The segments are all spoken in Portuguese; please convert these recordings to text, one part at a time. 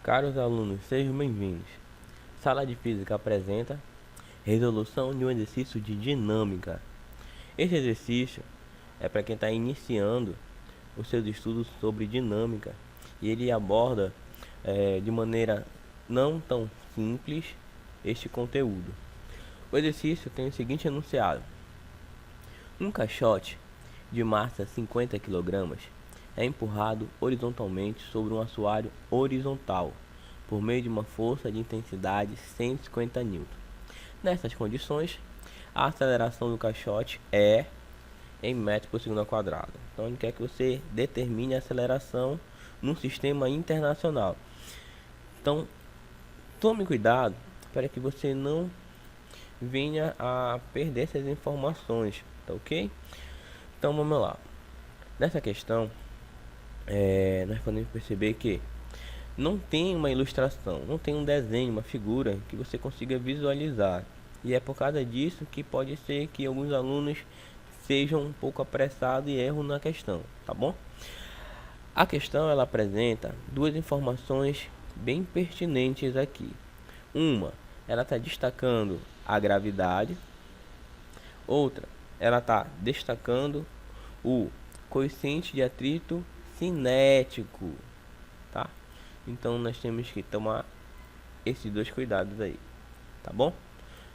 Caros alunos, sejam bem-vindos. Sala de Física apresenta resolução de um exercício de dinâmica. Esse exercício é para quem está iniciando os seus estudos sobre dinâmica e ele aborda de maneira não tão simples este conteúdo. O exercício tem o seguinte enunciado: um caixote de massa 50 kg é empurrado horizontalmente sobre um assoalho horizontal por meio de uma força de intensidade 150 N. Nessas condições, a aceleração do caixote é em metros por segundo ao quadrado. Então ele quer que você determine a aceleração num sistema internacional. Então tome cuidado para que você não venha a perder essas informações, tá ok? Então vamos lá. Nessa questão, nós podemos perceber que não tem uma ilustração, não tem um desenho, uma figura que você consiga visualizar. E é por causa disso que pode ser que alguns alunos sejam um pouco apressados e erram na questão, tá bom? A questão ela apresenta duas informações bem pertinentes aqui. Uma, ela está destacando a gravidade. Outra, ela está destacando o coeficiente de atrito cinético, tá? Então nós temos que tomar esses dois cuidados aí, tá bom?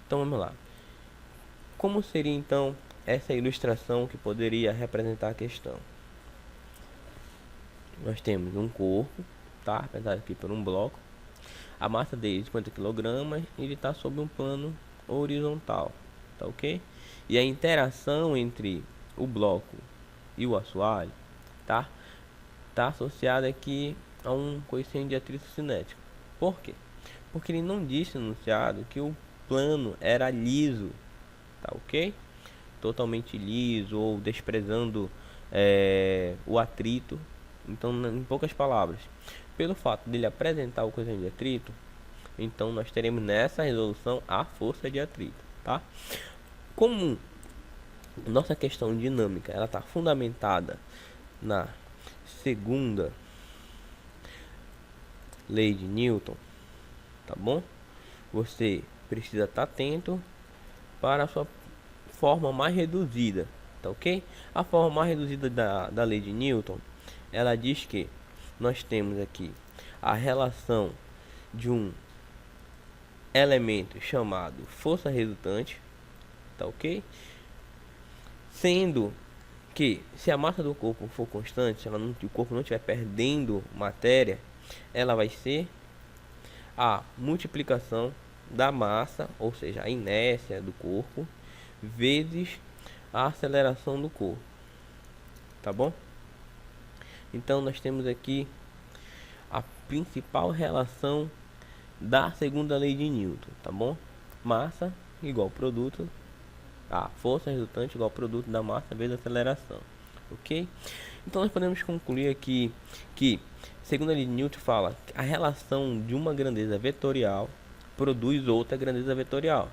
Então vamos lá. Como seria então essa ilustração que poderia representar a questão? Nós temos um corpo, tá? Representado aqui por um bloco. A massa dele é 50 kg e ele está sob um plano horizontal, tá ok? E a interação entre o bloco e o assoalho, tá associada aqui a um coeficiente de atrito cinético. Por quê? Porque ele não disse no enunciado que o plano era liso, tá ok? Totalmente liso ou desprezando o atrito. Então, em poucas palavras, pelo fato dele apresentar o coeficiente de atrito, então nós teremos nessa resolução a força de atrito, tá? Como nossa questão dinâmica ela está fundamentada na segunda lei de Newton, tá bom? Você precisa estar atento para a sua forma mais reduzida, tá ok? A forma mais reduzida da lei de Newton, ela diz que nós temos aqui a relação de um elemento chamado força resultante, tá ok? Sendo que se a massa do corpo for constante, se o corpo não estiver perdendo matéria, ela vai ser a multiplicação da massa, ou seja, a inércia do corpo, vezes a aceleração do corpo, tá bom? Então nós temos aqui a principal relação da segunda lei de Newton, tá bom? Massa igual produto, a força resultante igual produto da massa vezes a aceleração, ok? Então nós podemos concluir aqui que segundo a lei de Newton fala que a relação de uma grandeza vetorial produz outra grandeza vetorial.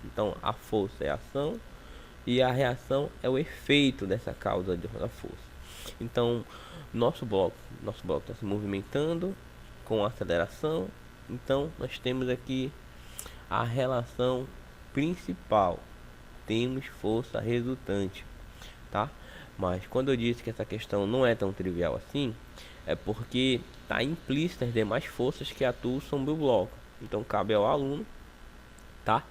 Então a força é a ação e a reação é o efeito dessa causa da força. Então nosso bloco está se movimentando com aceleração. Então nós temos aqui a relação principal, temos força resultante, tá? Mas quando eu disse que essa questão não é tão trivial assim, é porque está implícita as demais forças que atuam sobre o bloco. Então cabe ao aluno, tá,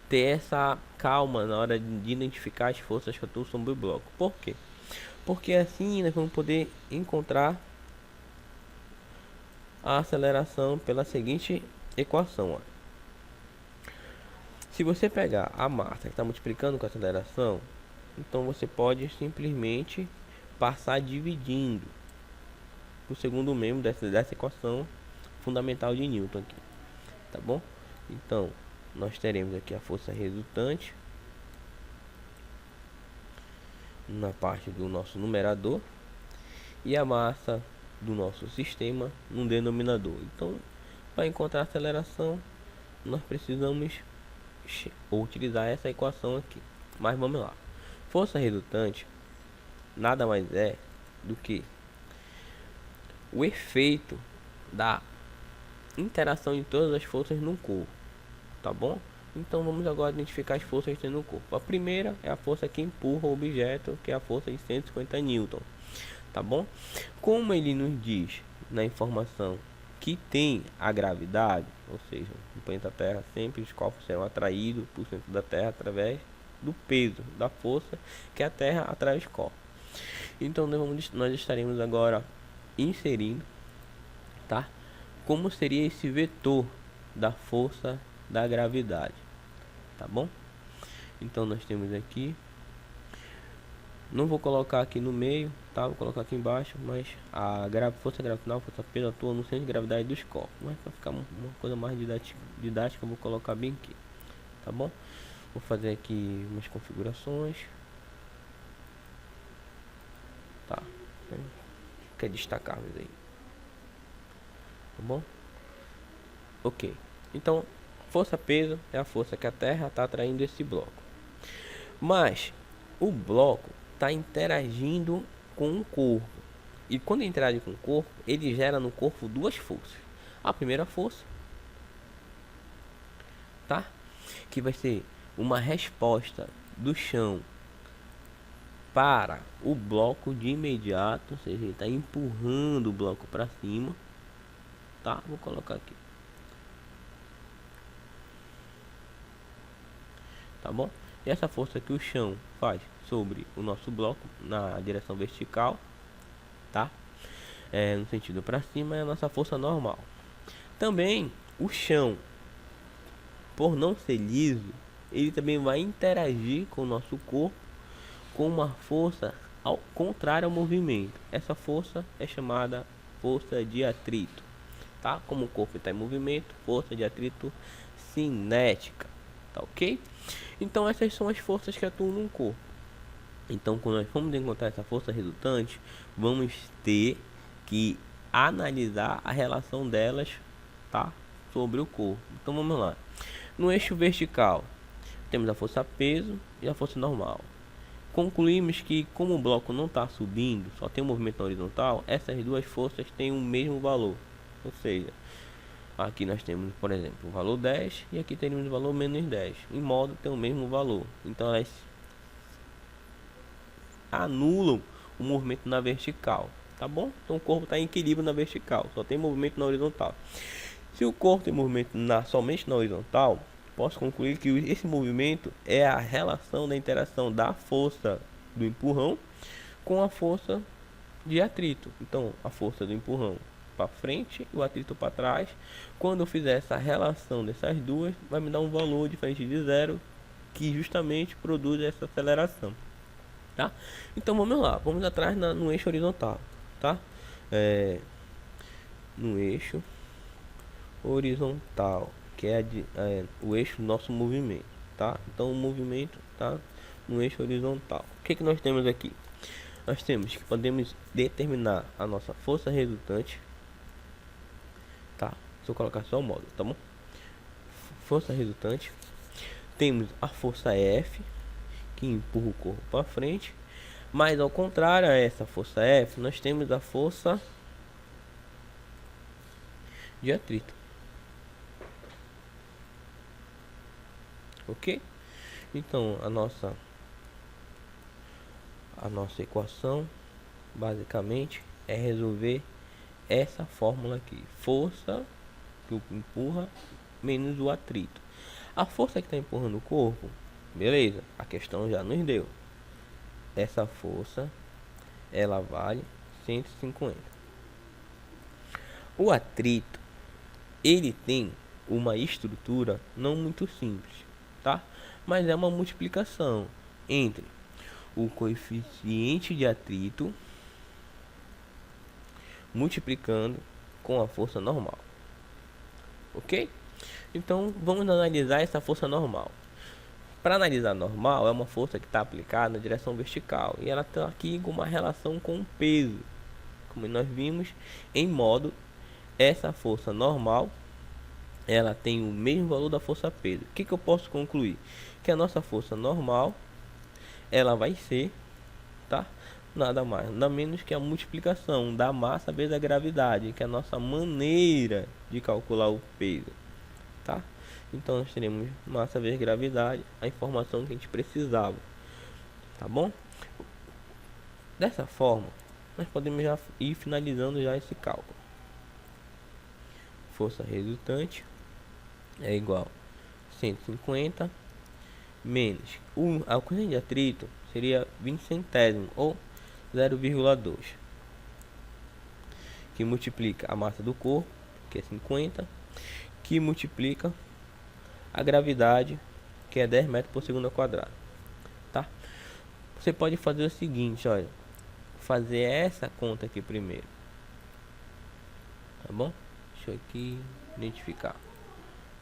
ter essa calma na hora de identificar as forças que atuam sobre o bloco. Por quê? Porque assim nós vamos poder encontrar a aceleração pela seguinte equação, ó. Se você pegar a massa que está multiplicando com a aceleração, então você pode simplesmente passar dividindo o segundo membro dessa equação fundamental de Newton aqui, tá bom? Então nós teremos aqui a força resultante na parte do nosso numerador e a massa do nosso sistema no denominador. Então para encontrar a aceleração nós precisamos utilizar essa equação aqui. Mas vamos lá. Força resultante nada mais é do que o efeito da interação de todas as forças no corpo, tá bom? Então vamos agora identificar as forças que tem no corpo. A primeira é a força que empurra o objeto, que é a força de 150 newton, tá bom? Como ele nos diz na informação que tem a gravidade, ou seja, no planeta Terra sempre os corpos serão atraídos para o centro da Terra através do peso, da força que a Terra atrai os corpos. Então nós estaremos agora inserindo, tá? Como seria esse vetor da força da gravidade, tá bom? Então nós temos aqui, não vou colocar aqui no meio, tá? Vou colocar aqui embaixo, mas a força gravitacional, força peso atua no centro de gravidade dos corpos. Mas para ficar uma coisa mais didática, eu vou colocar bem aqui, tá bom? Vou fazer aqui umas configurações, tá? Quer destacar isso aí, tá bom? Ok, então força peso é a força que a Terra está atraindo esse bloco, mas o bloco está interagindo com o corpo, e quando interage com o corpo, ele gera no corpo duas forças. A primeira força, tá? Que vai ser uma resposta do chão para o bloco de imediato, ou seja, ele está empurrando o bloco para cima, tá? Vou colocar aqui, tá bom? E essa força que o chão faz sobre o nosso bloco na direção vertical, tá? No sentido para cima, é a nossa força normal. Também o chão, por não ser liso, ele também vai interagir com o nosso corpo com uma força ao contrário ao movimento. Essa força é chamada força de atrito, tá? Como o corpo está em movimento, força de atrito cinética, tá ok? Então essas são as forças que atuam no corpo. Então quando nós formos encontrar essa força resultante, vamos ter que analisar a relação delas, tá? Sobre o corpo. Então vamos lá. No eixo vertical temos a força peso e a força normal. Concluímos que como o bloco não está subindo, só tem um movimento na horizontal, essas duas forças têm o mesmo valor. Ou seja, aqui nós temos, por exemplo, o valor 10 e aqui teremos o valor menos 10. Em modo tem o mesmo valor. Então elas anulam o movimento na vertical, tá bom? Então o corpo está em equilíbrio na vertical, só tem movimento na horizontal. Se o corpo tem movimento somente na horizontal, posso concluir que esse movimento é a relação da interação da força do empurrão com a força de atrito. Então a força do empurrão para frente e o atrito para trás. Quando eu fizer essa relação dessas duas, vai me dar um valor diferente de zero, que justamente produz essa aceleração, tá? Então vamos lá, vamos atrás no eixo horizontal, tá? No eixo horizontal, que é o eixo do nosso movimento, tá? Então o movimento tá no eixo horizontal. O que nós temos aqui? Nós temos que podemos determinar a nossa força resultante, tá? Se eu colocar só o módulo, tá bom? Força resultante. Temos a força F, que empurra o corpo para frente, mas ao contrário a essa força F, nós temos a força de atrito, ok? Então a nossa equação basicamente é resolver essa fórmula aqui: força que empurra menos o atrito. A força que está empurrando o corpo, beleza, a questão já nos deu. Essa força ela vale 150. O atrito, ele tem uma estrutura não muito simples, tá? Mas é uma multiplicação entre o coeficiente de atrito multiplicando com a força normal, ok? Então vamos analisar essa força normal. Para analisar normal, é uma força que está aplicada na direção vertical e ela está aqui com uma relação com o peso, como nós vimos em modo. Essa força normal ela tem o mesmo valor da força peso. O que eu posso concluir? Que a nossa força normal ela vai ser, tá, nada mais, nada menos que a multiplicação da massa vezes a gravidade, que é a nossa maneira de calcular o peso, tá? Então nós teremos massa vezes gravidade, a informação que a gente precisava, tá bom? Dessa forma, nós podemos já ir finalizando já esse cálculo. Força resultante é igual a 150 menos a corrente de atrito seria 20 centésimos ou 0,2, que multiplica a massa do corpo, que é 50, que multiplica a gravidade, que é 10 metros por segundo ao quadrado, tá? Você pode fazer o seguinte, olha, fazer essa conta aqui primeiro, tá bom? Deixa eu aqui identificar,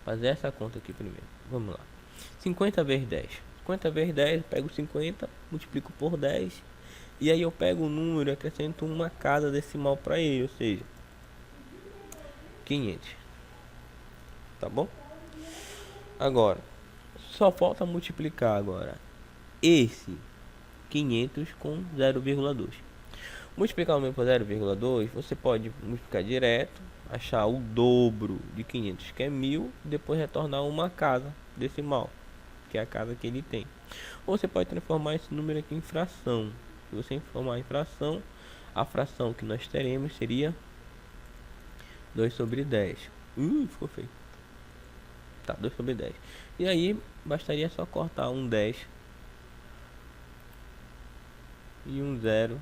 fazer essa conta aqui primeiro, vamos lá. 50 vezes 10, 50 vezes 10, eu pego 50, multiplico por 10, e aí eu pego o número e acrescento uma casa decimal para ele, ou seja, 500, tá bom? Agora, só falta multiplicar agora esse 500 com 0,2. Multiplicar o número por 0,2, você pode multiplicar direto, achar o dobro de 500, que é 1000, e depois retornar uma casa decimal, que é a casa que ele tem. Ou você pode transformar esse número aqui em fração. Se você transformar em fração, a fração que nós teremos seria 2 sobre 10. Ficou feio. Tá, 2 sobre 10. E aí, bastaria só cortar um 10 e um 0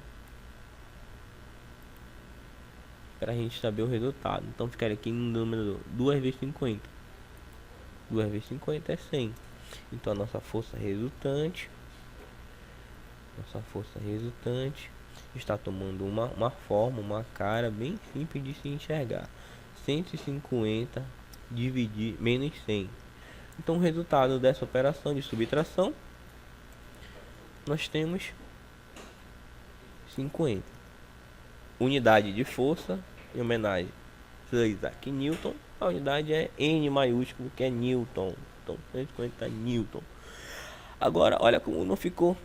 para a gente saber o resultado. Então ficaria aqui no número 2 vezes 50. 2 vezes 50 é 100. Então a nossa força resultante está tomando uma forma, uma cara bem simples de se enxergar. 150 dividir menos 100. Então o resultado dessa operação de subtração, nós temos 50. Unidade de força, em homenagem a Isaac Newton, a unidade é N maiúsculo, que é Newton. Então 150 Newton. Agora olha como não ficou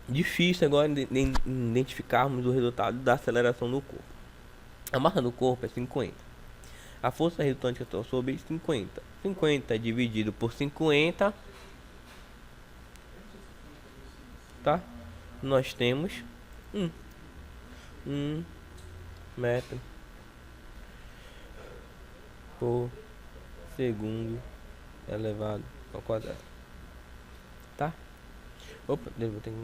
difícil agora identificarmos o resultado da aceleração do corpo. A massa do corpo é 50. A força resultante que eu estou sobre 50. 50 dividido por 50, tá? Nós temos 1 metro por segundo elevado ao quadrado, tá? Opa, devo ter aqui.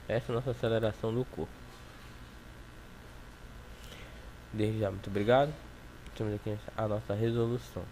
Essa é a nossa aceleração do corpo. Desde já, muito obrigado. Temos aqui a nossa resolução.